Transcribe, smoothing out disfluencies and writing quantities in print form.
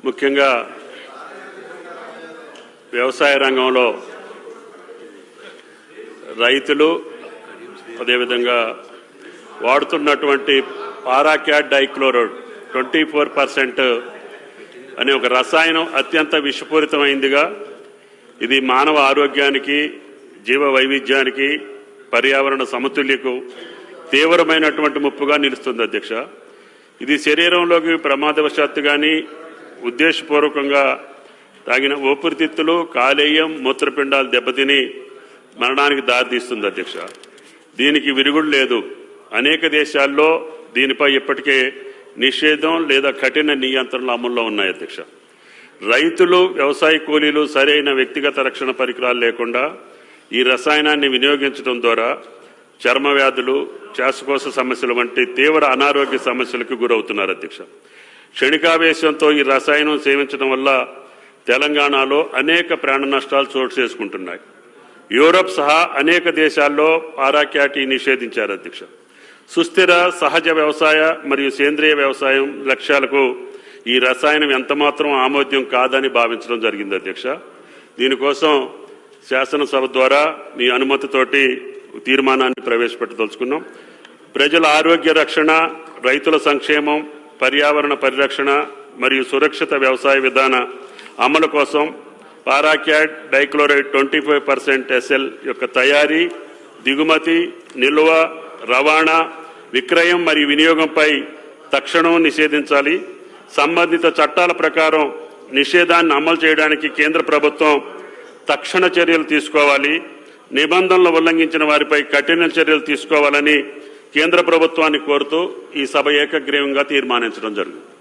ముఖ్యంగా వ్యవసాయ రంగంలో రైతులు అదేవిధంగా వాడుతున్నటువంటి పారాక్యాట్ డైక్లోరైడ్ 24% అనే ఒక రసాయనం అత్యంత విషపూరితమైందిగా, ఇది మానవ ఆరోగ్యానికి, జీవ వైవిధ్యానికి, పర్యావరణ సమతుల్యకు తీవ్రమైనటువంటి ముప్పుగా నిలుస్తుంది అధ్యక్ష. ఇది శరీరంలోకి ప్రమాదవశాత్తు కానీ ఉద్దేశపూర్వకంగా తాగిన ఊపిరితిత్తులు, కాలేయం, మూత్రపిండాలు దెబ్బతిని మరణానికి దారితీస్తుంది అధ్యక్ష. దీనికి విరుగుడు లేదు. అనేక దేశాల్లో దీనిపై ఇప్పటికే నిషేధం లేదా కఠిన నియంత్రణలు అమల్లో ఉన్నాయి అధ్యక్ష. రైతులు, వ్యవసాయ కూలీలు సరైన వ్యక్తిగత రక్షణ పరికరాలు లేకుండా ఈ రసాయనాన్ని వినియోగించడం ద్వారా చర్మ వ్యాధులు, శ్వాసకోశ సమస్యలు వంటి తీవ్ర అనారోగ్య సమస్యలకు గురవుతున్నారు అధ్యక్ష. క్షణికావేశంతో ఈ రసాయనం సేవించడం వల్ల తెలంగాణలో అనేక ప్రాణ నష్టాలు చోటు చేసుకుంటున్నాయి. యూరప్ సహా అనేక దేశాల్లో పారాక్యాట్ నిషేధించారు అధ్యక్ష. సుస్థిర సహజ వ్యవసాయ మరియు సేంద్రియ వ్యవసాయం లక్ష్యాలకు ఈ రసాయనం ఎంతమాత్రం ఆమోద్యం కాదని భావించడం జరిగింది అధ్యక్ష. దీనికోసం శాసనసభ ద్వారా మీ అనుమతితోటి తీర్మానాన్ని ప్రవేశపెట్టదలుచుకున్నాం. ప్రజల ఆరోగ్య రక్షణ, రైతుల సంక్షేమం, పర్యావరణ పరిరక్షణ మరియు సురక్షిత వ్యవసాయ విధాన అమలు కోసం పారాక్యాట్ డైక్లోరైడ్ 25% SL యొక్క తయారీ, దిగుమతి, నిల్వ, రవాణా, విక్రయం మరియు వినియోగంపై తక్షణం నిషేధించాలి. సంబంధిత చట్టాల ప్రకారం నిషేధాన్ని అమలు చేయడానికి కేంద్ర ప్రభుత్వం తక్షణ చర్యలు తీసుకోవాలి. నిబంధనలు ఉల్లంఘించిన వారిపై కఠిన చర్యలు తీసుకోవాలని కేంద్ర ప్రభుత్వాన్ని కోరుతూ ఈ సభ ఏకగ్రీవంగా తీర్మానించడం జరిగింది.